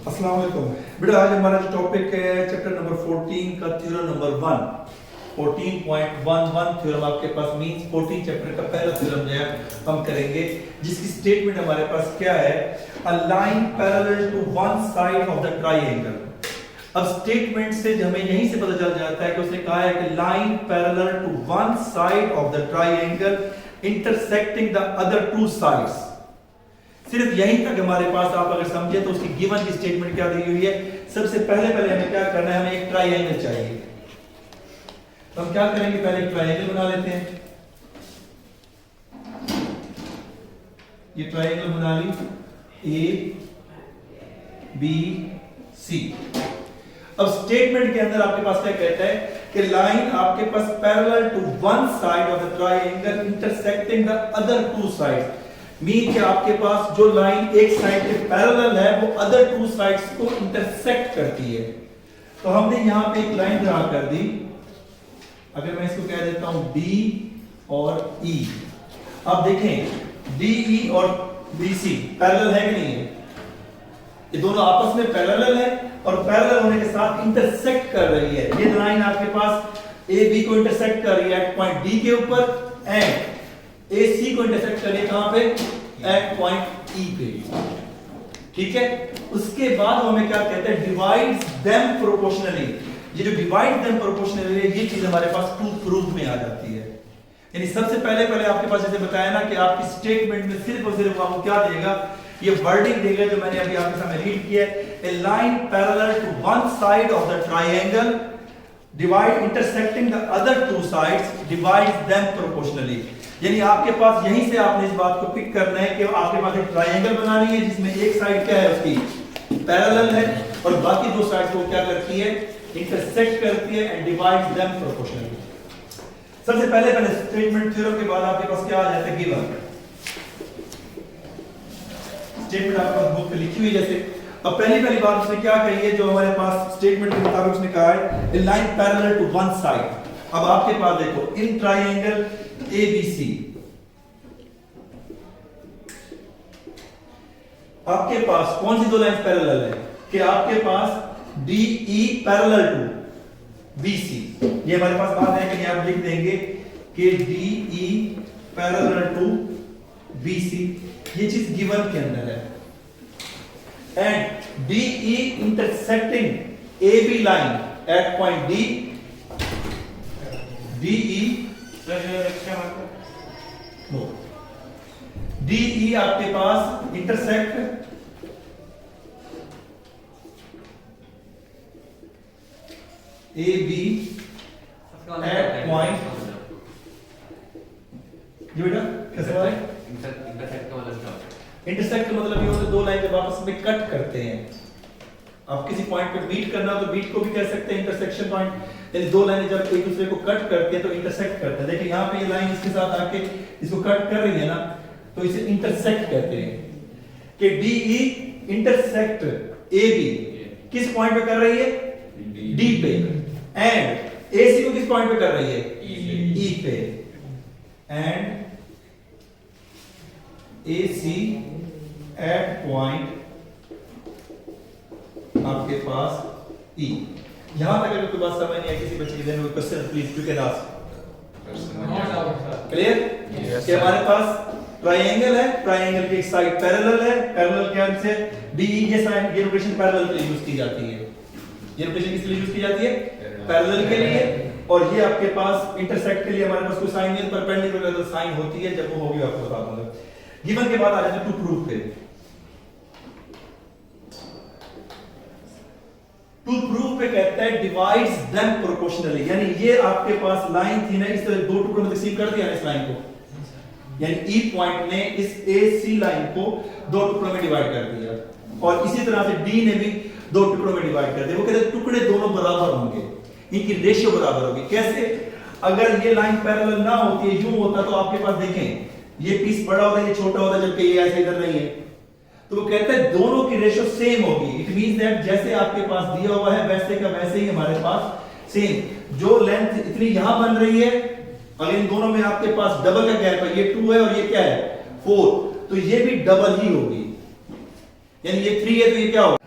अस्सलाम वालेकुम बेटा, आज हमारा जो टॉपिक है चैप्टर नंबर 14 का थ्योरम नंबर 1 14.11 थ्योरम आपके पास मींस 14 चैप्टर का पहला थ्योरम जो है हम करेंगे, जिसकी स्टेटमेंट हमारे पास क्या है, a line parallel to one side of the triangle. अब स्टेटमेंट से हमें यहीं से पता चल जाता है कि उसने कहा है कि line parallel to one side of the triangle intersecting the other two sides. सिर्फ यहीं तक हमारे पास आप अगर समझे तो उसकी गिवन की स्टेटमेंट क्या दी हुई है। सबसे पहले हमें क्या करना है, हमें एक ट्रायंगल चाहिए। तो हम क्या करेंगे, पहले एक ट्रायंगल बना लेते हैं। ये ट्रायंगल बना ली ए बी सी। अब स्टेटमेंट के अंदर आपके पास क्या कहता है कि लाइन आपके पास parallel to one side of the triangle intersecting the other two sides. Mean कि आपके पास जो लाइन एक साइड के पैरेलल है वो अदर टू साइड्स को इंटरसेक्ट करती है। तो हमने यहां पे एक लाइन ड्रा कर दी। अगर मैं इसको कह देता हूं डी और ई। अब देखें डीई और बीसी पैरेलल है कि नहीं है, ये दोनों आपस में पैरेलल है और पैरेलल होने के साथ इंटरसेक्ट कर रही है। ये लाइन आपके पास ए बी को इंटरसेक्ट कर रही है एट पॉइंट डी के ऊपर एंड AC को इंटरसेक्ट करिए कहां पे, एट पॉइंट E पे। ठीक है, उसके बाद हमें क्या कहते हैं, डिवाइड्स देम प्रोपोर्शनली। ये जो डिवाइड देम प्रोपोर्शनली है, ये चीज हमारे पास ट्रू प्रूफ में आ जाती है। यानी सबसे पहले आपके पास जैसे बताया ना कि आपकी स्टेटमेंट में सिर्फ और सिर्फ आपको क्या देगा, ये वर्डिंग देगा जो मैंने अभी आपके सामने रीड किया है, a line parallel to one side of the triangle divide intersecting the other two sides divides them proportionally. यानी आपके पास यहीं से आपने इस बात को पिक करना है कि आपके पास एक ट्रायंगल बनानी है जिसमें एक साइड क्या है उसकी पैरेलल है और बाकी दो साइड्स को क्या करती है, इंटरसेक्ट करती है एंड डिवाइड्स देम प्रोपोर्शनली। सबसे पहले स्टेटमेंट थ्योरम के बाद आपके पास क्या आ जाता है, गिवन स्टेटमेंट आपके पास बुक पे लिखी हुई जैसे। अब पहली बात उसने क्या कही है, जो हमारे पास स्टेटमेंट के मुताबिक उसने कहा है a line parallel to one side. अब आपके पास देखो इन ट्रायंगल ABC आपके पास कौन सी दो लाइन पैरेलल है कि आपके पास DE पैरेलल टू BC। ये हमारे पास बात है कि आप लिख देंगे कि DE पैरेलल टू BC, ये चीज गिवन के अंदर है। And DE intersecting AB line at point D, DE no DE आपके पास इंटरसेक्ट AB एट पॉइंट, जी बेटा कैसे बात है, इंटरसेक्ट का मतलब ये होता है दो लाइन जब आपस में कट करते हैं। आप किसी पॉइंट पे मीट करना तो मीट को भी कह सकते हैं इंटरसेक्शन पॉइंट। यानी दो लाइनें जब एक दूसरे को कट करते हैं तो इंटरसेक्ट करते हैं। देखिए यहाँ पे ये लाइन इसके साथ आके इसको कट कर रही है ना, तो इसे इंटरसेक्ट कहते हैं कि DE इंटरसेक्ट AB किस पॉइंट पे कर रही है, D पे, एंड AC को किस पॉइंट पे कर रही है, E पे, एंड AC एट पॉइंट आपके पास E। यहां तक अगर कोई बात समझ नहीं है किसी बच्चे के दिन में question please you can ask. Clear कि हमारे पास ट्रायंगल है, ट्रायंगल की एक साइड पैरेलल है, पैरेलल के अंत से DE ये साइड, ये रोटेशन पैरेलल के लिए यूज की जाती है। ये रोटेशन किस लिए यूज की जाती है, पैरेलल के लिए। और ये आपके पास इंटरसेक्ट के लिए हमारे पास कोई साइन नहीं, परपेंडिकुलर तो साइन होती है, जब वो होगी आपको बता दूंगा। गिवन के बाद आ जाते हैं टू प्रूफ पे। टू प्रूफ पे कहता है डिवाइड्स देम प्रोपोर्शनली। यानी ये आपके पास लाइन थी ना, इस तरह दो टुकड़ों में तकसीम कर दिया ना इस लाइन को, यानी E पॉइंट ने इस AC लाइन को दो टुकड़ों में डिवाइड कर दिया और इसी तरह से D ने भी दो टुकड़ों में डिवाइड कर दिया। वो कहते हैं टुकड़े दोनों बराबर होंगे, इनकी रेशियो बराबर होगी। कैसे, अगर ये लाइन पैरेलल ना होती है, यूं होता तो आपके पास देखें ये पीस बड़ा होता है, ये छोटा होता है, जबकि ये ऐसे इधर नहीं है। तो वो कहते हैं दोनों की रेशियो सेम होगी। इट मींस दैट जैसे आपके पास दिया हुआ है वैसे का वैसे ही हमारे पास सेम। जो लेंथ इतनी यहां बन रही है, अगर इन दोनों में आपके पास डबल का गैप है, ये 2 है और ये क्या है 4, तो ये भी डबल ही होगी। यानी ये 3 है तो ये क्या होगा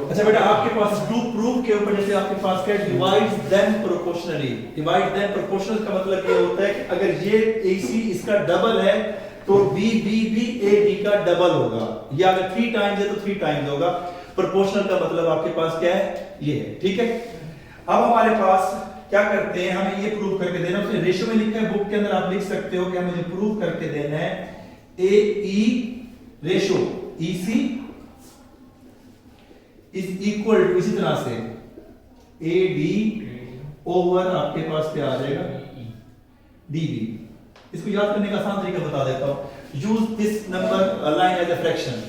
अच्छा बेटा, आपके पास टू प्रूव के ऊपर जैसे आपके पास क्या divides them proportionally. Divide them proportional का मतलब ये होता है कि अगर ये AC इसका डबल है तो B भी AD का डबल होगा, या अगर 3 टाइम्स है तो 3 टाइम्स होगा। प्रोपोर्शनल का मतलब आपके पास क्या है, ये है। ठीक है, अब हमारे पास क्या करते हैं, हमें ये प्रूव करके देना, उसने रेशियो में लिखा है, बुक के अंदर आप लिख सकते हो कि हमें मुझे प्रूव करके देना है AE ratio EC is equal to, इसी तरह से AD ओवर आपके पास क्या आ जाएगा DB। इसको याद करने का आसान तरीका बता देता हूं। Use this number line as a fraction.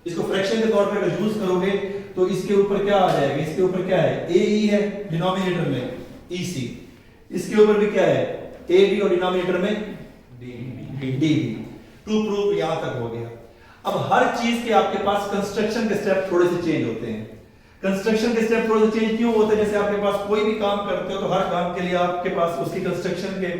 इसको फ्रैक्शन के तौर पर अगर यूज करोगे तो इसके ऊपर क्या आ जाएगा, इसके ऊपर क्या है AE है डिनोमिनेटर में EC, इसके ऊपर भी क्या है AD और डिनोमिनेटर में DB। टू प्रूफ यहां तक हो गया। अब हर चीज के आपके पास कंस्ट्रक्शन के स्टेप थोड़े से चेंज होते हैं। कंस्ट्रक्शन के स्टेप थोड़े से चेंज क्यों होते हैं, जैसे आपके पास कोई भी काम करते हो तो हर काम के लिए आपके पास उसकी कंस्ट्रक्शन के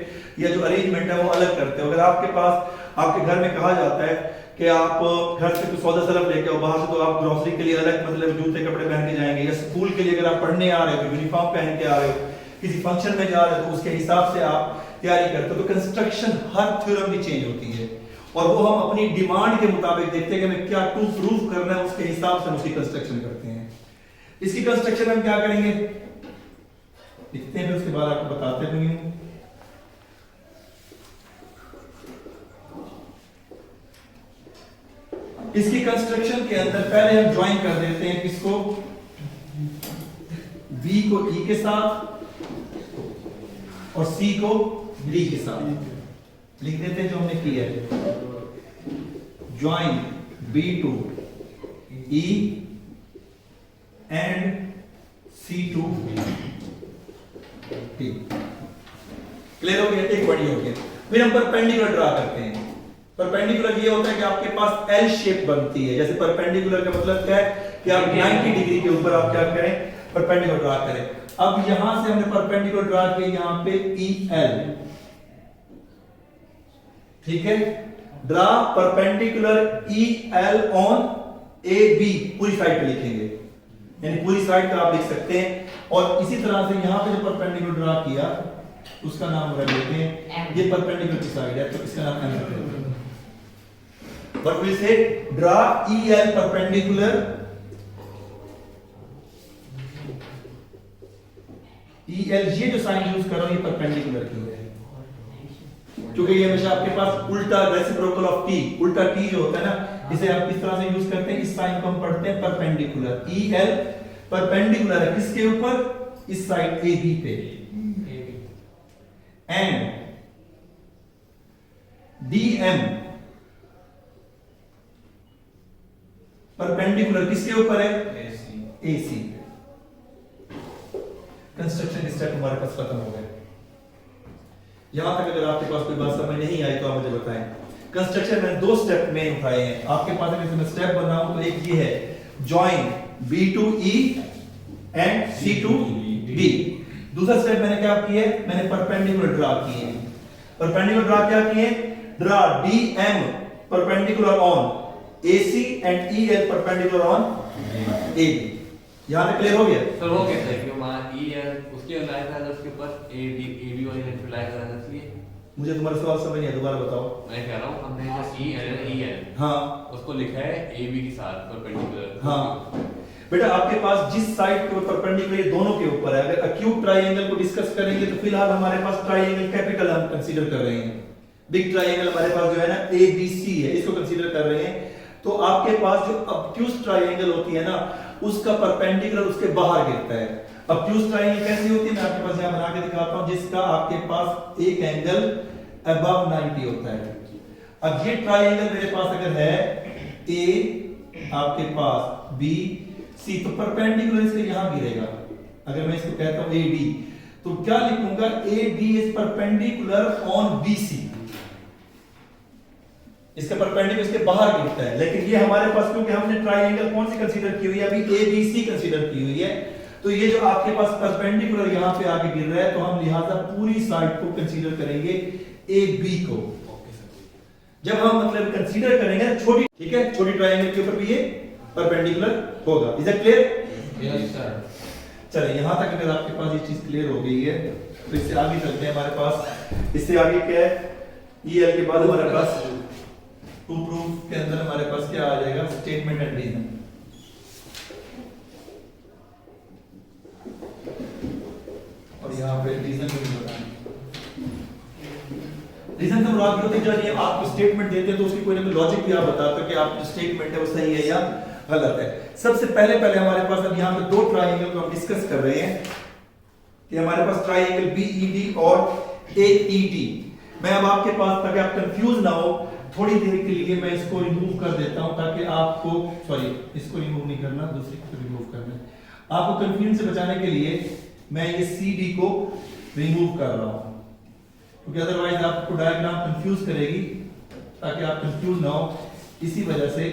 या जो अरेंजमेंट है वो अलग करते हो। अगर आपके पास आपके घर में कहा जाता है कि आप घर से कुछ सौदा सरफ लेके आओ बाहर से, तो आप ग्रोसरी के लिए अलग मतलब जूते कपड़े पहन के जाएंगे, या स्कूल के लिए अगर आप पढ़ने आ रहे हो तो यूनिफॉर्म पहन के आ रहे हो, किसी फंक्शन में जा रहे हो तो उसके हिसाब से आप तैयारी करते हो। तो कंस्ट्रक्शन हर थ्योरम में चेंज होती है और वो हम अपनी डिमांड के मुताबिक देखते हैं कि हमें क्या टू प्रूफ करना है, उसके हिसाब से हम उसकी कंस्ट्रक्शन करते हैं। इसकी कंस्ट्रक्शन हम क्या करेंगे लिखते हैं, फिर उसके बाद आपको बताते हैं। इसकी कंस्ट्रक्शन के अंदर पहले हम ज्वाइन कर देते हैं किसको, B को E के साथ और C को D के साथ लिख देते हैं जो हमने किया है। Join B to E and C to D। Clear हो गया, एक बड़ी हो गया। फिर हम परपेंडिकुलर ड्रा करते हैं। परपेंडिकुलर ये होता है कि आपके पास L शेप बनती है। जैसे परपेंडिकुलर का मतलब क्या है कि आप 90 डिग्री के ऊपर आप क्या करें, परपेंडिकुलर ड्रा करें। अब यहां से हमने परपेंडिकुलर ड्रा किया यहां पे EL, ठीक है। Draw perpendicular EL on AB, पूरी साइड पे लिखेंगे, यानी पूरी साइड का आप लिख सकते हैं। और इसी तरह से यहां पे जो परपेंडिकुलर ड्रा किया उसका नाम रख देते हैं, ये परपेंडिकुलर की साइड है तो इसका नाम M रख देते हैं। But we say draw EL perpendicular EL, ये जो साइन यूज कर रहा हूं ये परपेंडिकुलर की है क्योंकि ये हमेशा आपके पास उल्टा रेसिप्रोकल ऑफ T, उल्टा T जो होता है ना, इसे आप किस तरह से यूज करते हैं, इस साइन को हम पढ़ते हैं परपेंडिकुलर। EL परपेंडिकुलर है किसके ऊपर, इस साइड AB पे, एंड DM परपेंडिकुलर किसके ऊपर है, AC। कंस्ट्रक्शन स्टेप हमारे पास खत्म हो गए। यहां तक अगर आपके पास कोई बात समझ नहीं आई तो आप मुझे बताएं। कंस्ट्रक्शन में 2 स्टेप में उठाए हैं आपके पास। अगर मैं स्टेप बनाऊं तो एक ये है join B to E and C to D। दूसरा स्टेप मैंने क्या किया है, मैंने परपेंडिकुलर ड्रा किए हैं। परपेंडिकुलर ड्रा क्या किए, draw DM perpendicular on AC and EL perpendicular on AB। यहां तक क्लियर हो गया सर? हो गया सर, क्यों वहां EL उसके लाइन था, उसके ऊपर AB वाली लाइन पे लाइन करना चाहिए। मुझे तुम्हारा सवाल समझ नहीं आया, दोबारा बताओ। मैं कह रहा हूं हमने जो EL हाँ उसको लिखा है AB के साथ परपेंडिकुलर। हाँ बेटा, आपके पास जिस साइड के परपेंडिकुलर ये दोनों के ऊपर है। अगर एक्यूट ट्रायंगल को डिस्कस करेंगे तो फिलहाल हमारे पास ट्रायंगल कैपिटल हम कंसीडर कर रहे हैं। बिग ट्रायंगल हमारे पास जो है ना ABC है, इसको कंसीडर कर रहे हैं। तो आपके पास जो ऑब्ट्यूज ट्रायंगल होती है ना, उसका परपेंडिकुलर उसके बाहर गिरता है। ऑब्ट्यूज ट्रायंगल कैसी होती है, मैं आपके पास यहां बना के दिखाता हूं, जिसका आपके पास एक एंगल अबव 90 होता है। अब ये ट्रायंगल मेरे पास अगर है A, आपके पास B C, तो परपेंडिकुलर इसके यहां गिरेगा। अगर मैं इसको कहता हूं AB तो क्या लिखूंगा, AB is perpendicular on BC। इसका परपेंडिकुलर इसके बाहर गिरता है, लेकिन ये हमारे पास क्योंकि हमने ट्रायंगल कौन सी कंसीडर की हुई है, अभी ABC कंसीडर की हुई है, तो ये जो आपके पास परपेंडिकुलर यहां पे आगे गिर रहा है तो हम लिहाजा पूरी साइड को कंसीडर करेंगे AB को। जब हम मतलब कंसीडर करेंगे छोटी, ठीक है, छोटी ट्रायंगल के ऊपर भी ये परपेंडिकुलर होगा। Is it clear? Yes sir. चलिए यहाँ तक अगर आपके पास ये चीज क्लियर हो गई है तो इससे आगे चलते हैं। हमारे पास इससे आगे क्या है, EL के बाद हमारे पास टू प्रूफ के अंदर हमारे पास क्या आ जाएगा, स्टेटमेंट एंड रीजन। और यहाँ पे रीजन भी बताएंगे। रीजन से मुराद ये होती है जब आप स्टेटमेंट देते हैं तो उसकी कोई ना कोई लॉजिक भी आप बताते हो कि आप जो स्टेटमेंट है वो सही है या गलत है। सबसे पहले हमारे पास अब यहाँ पे दो ट्राइंगल को हम डिस्कस कर रहे हैं कि हमारे पास ट्राइंगल BED और AED। मैं अब आपके पास, ताकि आप कंफ्यूज ना हो, थोड़ी देर के लिए मैं इसको रिमूव कर देता हूं ताकि आपको, सॉरी इसको रिमूव नहीं करना, दूसरी को रिमूव करना है। आपको कंफ्यूजन से बचाने के लिए मैं ये CD को रिमूव कर रहा हूं, क्योंकि अदरवाइज आपको डायग्राम कंफ्यूज करेगी, ताकि आप कंफ्यूज ना हो। इसी वजह से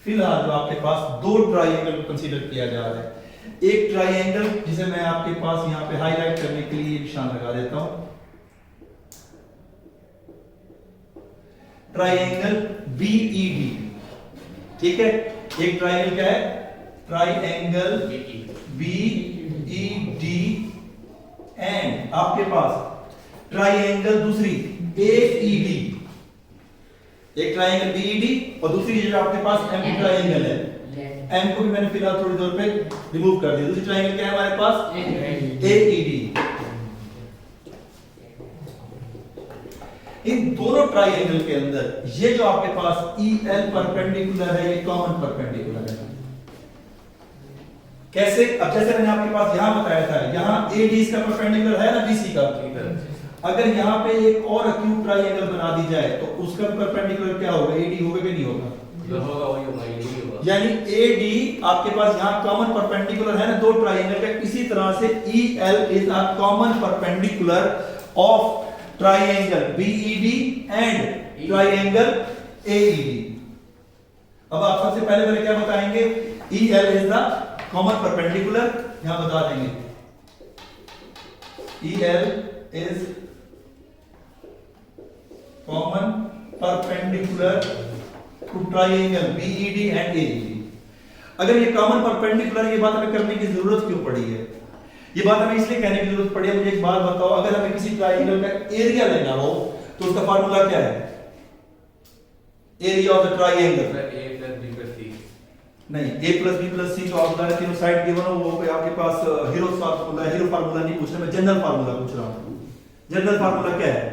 फिलहाल जो आपके पास दो ट्राइंगल को कंसीडर किया जा रहा है। एक ट्राइंगल जिसे मैं आपके पास यहाँ पे हाईलाइट करने के लिए निशान लगा देता हूं, ट्राइंगल BED, ठीक है। एक ट्राइंगल क्या है, ट्राइंगल BED, एंड आपके पास ट्राइंगल दूसरी AED। एक ट्राइंगल BED और दूसरी जो आपके पास M ट्राइंगल है, M को भी मैंने फिलहाल थोड़ी देर पे रिमूव कर दिया। दूसरी ट्राइंगल क्या है हमारे पास, AED। इन दोनों ट्राइंगल के अंदर ये जो आपके पास EL परपेंडिकुलर है, ये कॉमन परपेंडिकुलर है। कैसे? अब जैसे मैंने आपके पास यहां बताया था, यहां AD इसका परपेंडिकुलर है ना BC का। अगर यहाँ पे एक और एक्यूट ट्राइंगल बना दी जाए तो उसका परपेंडिकुलर क्या होगा, AD होगा कि नहीं होगा? यानी AD आपके पास यहाँ कॉमन परपेंडिकुलर है ना दो ट्राइंगल का। इसी तरह से EL is a common perpendicular of triangle BED and triangle AED। अब आप सबसे पहले क्या बताएंगे, EL is the common perpendicular, यहां बता देंगे EL is common perpendicular to triangle BED and AED। अगर ये कॉमन परपेंडिकुलर, ये बात हमें करने की जरूरत क्यों पड़ी है? ये बात हमें इसलिए कहने की जरूरत पड़ी है, मुझे एक बात बताओ, अगर हमें किसी ट्राइंगल का एरिया लेना हो तो उसका फार्मूला क्या है? एरिया ऑफ द ट्राइंगल नहीं, A plus B plus C जो आप बता रहे तीनों साइड गिवन हो, वो आपके पास हीरो फार्मूला, हीरो फार्मूला नहीं पूछ रहा मैं, जनरल फार्मूला पूछ रहा हूं। जनरल फार्मूला क्या है?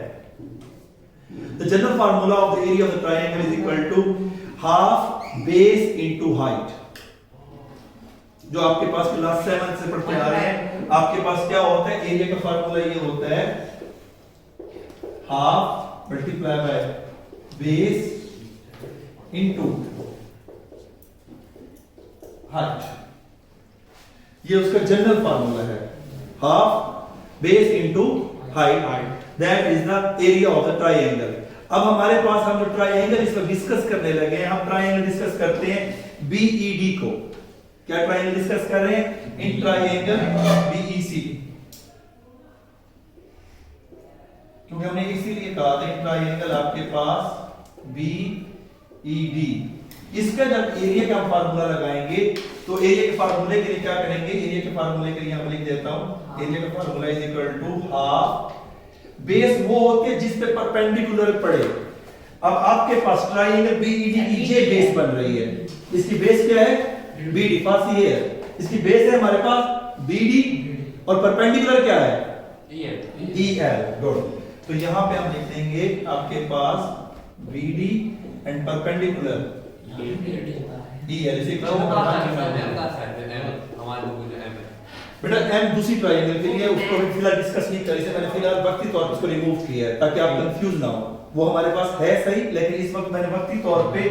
The general formula of the area of the triangle is equal to half base into height। जो आपके पास क्लास 7 से पढ़ते आ रहे हैं, आपके पास क्या होता है, एरिया का फार्मूला ये होता है half multiply by base into height. ये उसका जनरल फार्मूला है, half base into height, that is the area of the triangle. अब हमारे पास हम जो ट्राइंगल इसको डिस्कस करने लगे हैं, हम ट्राइंगल डिस्कस करते हैं BED को। क्या ट्राइंगल डिस्कस कर रहे हैं? इन ट्राइंगल BEC, क्योंकि हमने इसीलिए कहा था ट्राइंगल आपके पास BED, इसका जब एरिया का फार्मूला लगाएंगे तो एरिया के फार्मूले के लिए क्या करेंगे, एरिया के फार्मूले के लिए हम लिख देता हूं, एरिया का formula is equal to half base वो होती है जिस पे परपेंडिकुलर पड़े। अब आपके पास ट्राइंगल BED की जे बेस बन रही है, इसकी बेस क्या है, BD, पास ये है, इसकी बेस है हमारे पास BD और परपेंडिकुलर क्या है, EL। गुड, तो यहां पे हम लिख देंगे आपके पास BD एंड परपेंडिकुलर EL इसे बेटा M दूसरी ट्राइंगल के लिए, उसको भी फिलहाल डिस्कस नहीं करी, मैंने फिलहाल वक्ती तौर पर उसको रिमूव किया है ताकि आप कंफ्यूज ना हो। वो हमारे पास है सही, लेकिन इस वक्त मैंने वक्ती तौर पे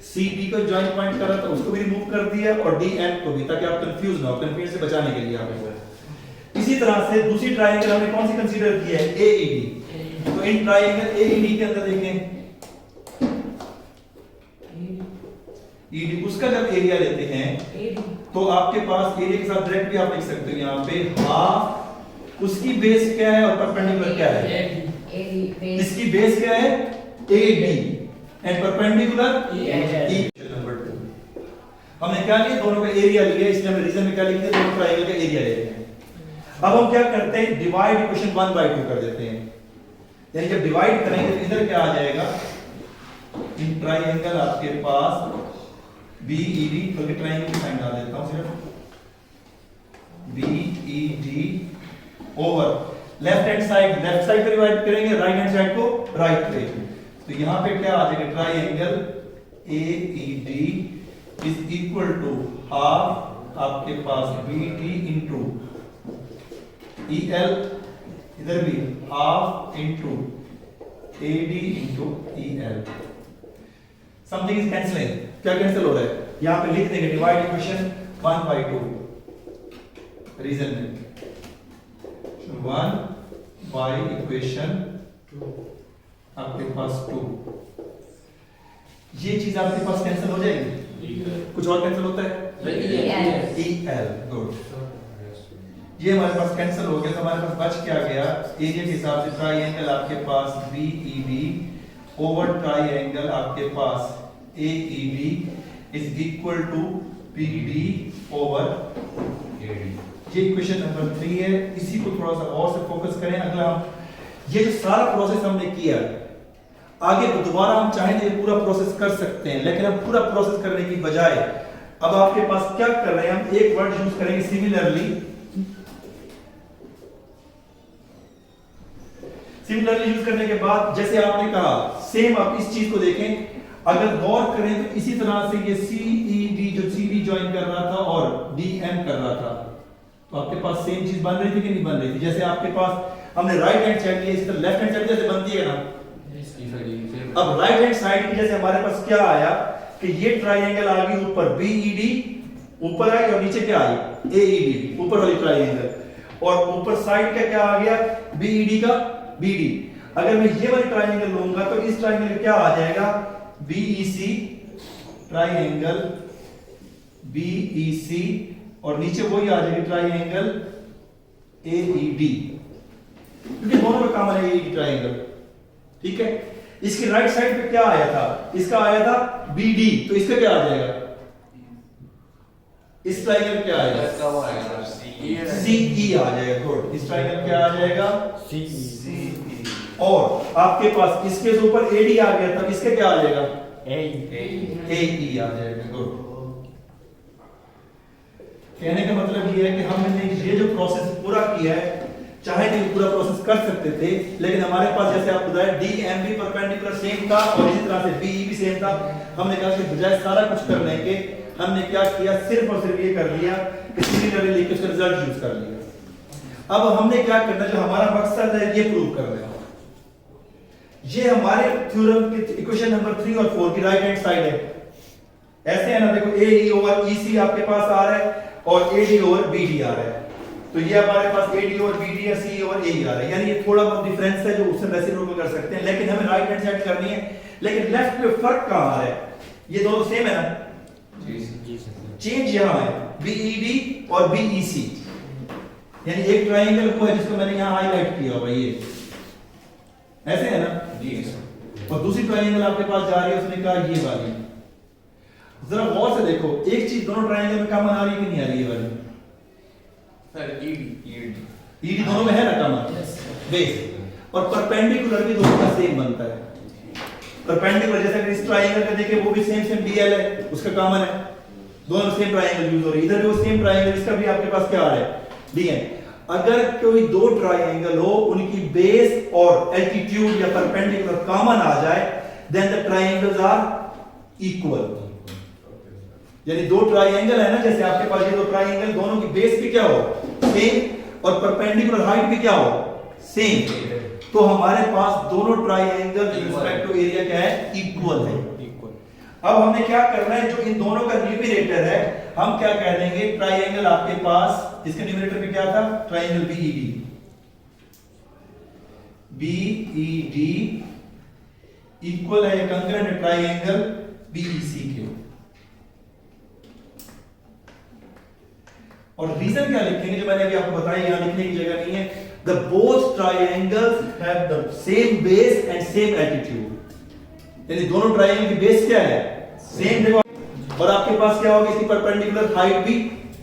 CD को जॉइंट पॉइंट करा था, उसको भी रिमूव कर दिया और DM को भी, ताकि आप कंफ्यूज ना हो, कंफ्यूजन से बचाने के लिए आपको। इसी तरह से दूसरी ट्राइंगल हमने कौन सी कंसीडर की है, AED। तो इन ट्राइंगल AED के अंदर देखें, ED उसका जब एरिया लेते हैं तो आपके पास एरिया के साथ डायरेक्ट भी आप लिख सकते हो यहाँ पे हाफ, उसकी बेस क्या है और परपेंडिकुलर क्या है, इसकी बेस क्या है AD and perpendicular E। Number 2 हमने क्या लिया, दोनों का एरिया लिया, इसलिए हमने रीजन में क्या लिख दिया, दोनों ट्रायंगल का एरिया ले रहे हैं। अब हम क्या करते हैं, डिवाइड इक्वेशन 1/2 कर देते हैं। यानी जब डिवाइड करेंगे तो इधर क्या आ जाएगा, इन ट्रायंगल आपके पास BED, बल्कि ट्रायंगल की साइन डाल देता हूं सिर्फ, BED over left hand side, left side पे डिवाइड करेंगे, राइट हैंड साइड को राइट पे। तो यहां पे क्या आ जाएगा, triangle AED is equal to half आपके पास BD इंटू EL, इधर भी half into AD into EL। Something is cancelling, क्या कैंसिल हो रहा है, यहां पे लिख देंगे डिवाइड इक्वेशन 1/2 रीजन में, 1 बाई इक्वेशन आपके पास 2। ये चीज आपके पास कैंसिल हो जाएगी, कुछ और कैंसिल होता है, EL, गुड। ये हमारे पास कैंसिल हो गया, तो हमारे पास बच क्या गया, एरिया के हिसाब से ट्रायंगल आपके पास BED ओवर ट्रायंगल आपके पास AED is equal to BD over AD। ये इक्वेशन नंबर 3 है। इसी को थोड़ा सा और से फोकस करें। अगला हम ये जो सारा प्रोसेस हमने किया, आगे दोबारा हम चाहें तो ये पूरा प्रोसेस कर सकते हैं, लेकिन हम पूरा प्रोसेस करने की बजाय अब आपके पास क्या कर रहे हैं, हम एक वर्ड यूज करेंगे सिमिलरली। सिमिलरली यूज करने के बाद जैसे आपने कहा सेम, आप इस चीज को देखें, अगर गौर करें तो इसी तरह से ये CED जो CD ज्वाइन कर रहा था और DM कर रहा था, तो आपके पास सेम चीज बन रही थी कि नहीं बन रही थी। जैसे आपके पास हमने राइट हैंड साइड लिया, इस तरह लेफ्ट हैंड साइड जैसे बनती है ना, अब राइट हैंड साइड की जैसे हमारे पास क्या आया कि ये ट्रायंगल आ गई ऊपर BED ऊपर आई और नीचे क्या आई AED ऊपर वाली ट्रायंगल, और ऊपर साइड का क्या आ गया BED का BD। अगर मैं ये वाली ट्रायंगल लूंगा तो इस ट्रायंगल का क्या आ जाएगा BEC, ट्रायंगल BEC, और नीचे वही आ जाएगी ट्रायंगल AED, क्योंकि दोनों में कॉमन है AED ट्रायंगल। ठीक है, इसकी राइट साइड पे क्या आया था, इसका आया था BD, तो इसका क्या आ जाएगा, इस ट्रायंगल क्या आएगा CE आ जाएगा। गुड, इस ट्रायंगल क्या आ जाएगा CE, और आपके पास इसके ऊपर AD आ गया था, इसका क्या आ जाएगा AE आ जाएगा। गुड, कहने का मतलब ये है कि हमने ये जो प्रोसेस पूरा किया है, चाहे तो पूरा प्रोसेस कर सकते थे, लेकिन हमारे पास जैसे आप बताया DM भी परपेंडिकुलर सेम था और इसी तरह से BE भी सेम था। हमने कहा कि बजाय सारा कुछ करने के हमने क्या किया, सिर्फ और सिर्फ ये कर लिया कि सिमिलरली लेके उसका रिजल्ट यूज कर लिया। अब हमने क्या करना, जो हमारा मकसद है ये प्रूव करना है। ये हमारे थ्योरम के इक्वेशन नंबर 3 और 4 की राइट हैंड साइड है, ऐसे है ना, देखो AE ओवर EC आपके पास आ रहा है और AD ओवर BD आ रहा है, तो ये हमारे पास AD ओवर BD या CE ओवर AE आ रहा है, यानी ये थोड़ा बहुत डिफरेंस है जो उससे रेसिप्रोकल कर सकते हैं, लेकिन हमें राइट हैंड साइड करनी है। लेकिन लेफ्ट पे फर्क कहां आ रहा है, ये दोनों सेम है ना, चेंज यहां है BED और BEC, यानी एक ट्रायंगल को है जिसको मैंने यहां हाईलाइट किया हुआ, ये ऐसे है ना जी, और दूसरी ट्रायंगल आपके पास जा रही है, उसने कहा ये वाली। जरा गौर से देखो, एक चीज दोनों ट्रायंगल में कॉमन आ रही है कि नहीं आ रही है वाली सर ED दोनों में है ना कॉमन बेस, और परपेंडिकुलर भी दोनों का सेम बनता है। परपेंडिकुलर जैसे कि इस ट्रायंगल का देखिए वो भी सेम DL है, उसका कॉमन है, दोनों सेम ट्रायंगल यूज हो रही है, इधर भी वो सेम ट्रायंगल, इसका भी आपके पास क्या आ रहा है DN। अगर कोई दो ट्रायंगल हो, उनकी बेस और एल्टीट्यूड या परपेंडिकुलर कॉमन आ जाए, then the triangles are equal. यानी दो ट्रायंगल है ना, जैसे आपके पास ये दो ट्रायंगल, दोनों की बेस भी क्या हो सेम और परपेंडिकुलर हाइट भी क्या हो सेम, तो हमारे पास दोनों triangle with respect to area क्या है इक्वल है। अब हमने क्या करना है, जो इन दोनों का न्यूमरेटर है हम क्या कह देंगे, ट्रायंगल आपके पास इसके न्यूमरेटर पे क्या था, ट्रायंगल BED इक्वल है या कंकरेंट है ट्रायंगल BEC के। और रीजन क्या लिखेंगे, जो मैंने अभी आपको बताया, यहां लिखने की जगह नहीं है, the both triangles have the same base and same altitude, यानी दोनों ट्रायंगल की बेस क्या है सेम। देखो और आपके पास क्या होगी, इसकी परपेंडिकुलर हाइट भी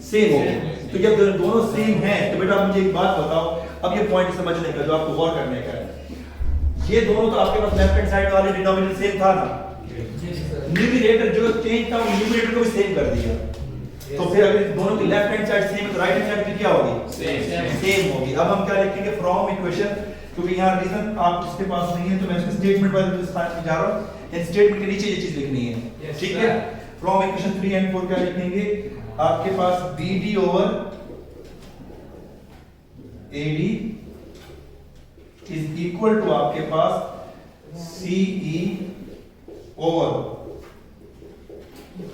सेम होगी। तो जब दोनों सेम हैं तो बेटा आप मुझे एक बात बताओ, अब ये पॉइंट समझने का जो आपको गौर करने का है, ये दोनों तो आपके पास लेफ्ट हैंड साइड वाले डिनोमिनेटर सेम था ना, न्यूमरेटर जो चेंज था वो न्यूमरेटर को भी सेम कर दिया। तो फिर अगर दोनों की लेफ्ट हैंड साइड सेम है तो राइट हैंड साइड की क्या होगी, सेम होगी। अब हम क्या लिखेंगे, फ्रॉम इक्वेशन, क्योंकि यहाँ रीजन आप इसके पास नहीं है तो मैं इसके स्टेटमेंट वाले स्थान पे जा रहा हूँ, इन स्टेटमेंट के नीचे ये चीज लिखनी है, ठीक है। फ्रॉम इक्वेशन 3 एंड 4 क्या लिखेंगे, आपके पास BD over AD is equal to आपके पास CE ओवर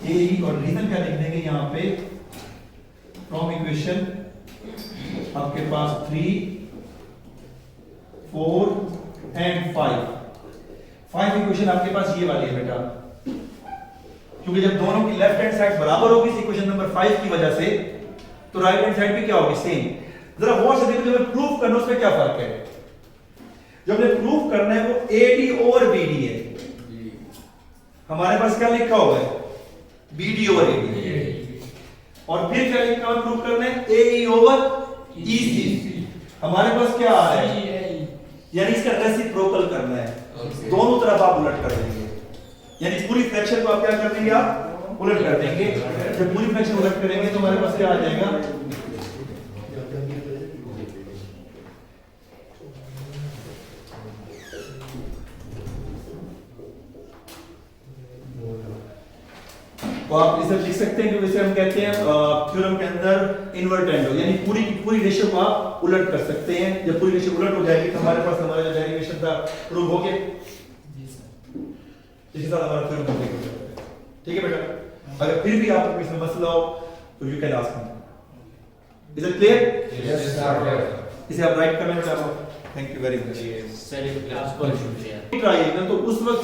AE, और रीजन क्या लिख देंगे यहाँ पे, फ्रॉम इक्वेशन आपके पास 3, 4 एंड 5 इक्वेशन आपके पास ये वाली है बेटा, क्योंकि जब दोनों की लेफ्ट हैंड साइड बराबर होगी इक्वेशन नंबर 5 की वजह से, तो राइट हैंड साइड भी क्या होगी, सेम। जरा गौर से देखो, जब हमें प्रूफ करना उसमें क्या फर्क है, जब हमें प्रूफ करना है वो AD ओवर BD है, हमारे पास क्या लिखा हुआ है, BD ओवर AD, और फिर क्या लिखा हुआ प्रूफ करना है, AE ओवर EC, हमारे पास क्या आ रहा है, यानी इसका रेसिप्रोकल करना है, दोनों तरफ आप उलट कर देंगे, यानी पूरी फ्रैक्शन को आप क्या कर देंगे, आप उलट कर देंगे। जब पूरी फ्रैक्शन उलट करेंगे तो हमारे पास क्या आ जाएगा, तो आप इसे लिख सकते हैं कि जैसे हम कहते हैं थ्योरम के अंदर इन्वर्टेंडो, यानी पूरी की पूरी रेशियो को आप उलट कर सकते हैं। जब पूरी रेशियो उलट हो जाएगी तो हमारे पास हमारा जो डेरिवेशन था प्रूव हो गया, इसके साथ हमारा थ्योरम कंप्लीट हो जाता है, ठीक है बेटा। अगर फिर भी आपको इसमें मसला हो तो you can ask me. Is it clear? Yes sir. इसे आप राइट कर लें बेटा। Thank you very much. Sir एक क्लास पर शुक्रिया। ट्राई तो उस वक्त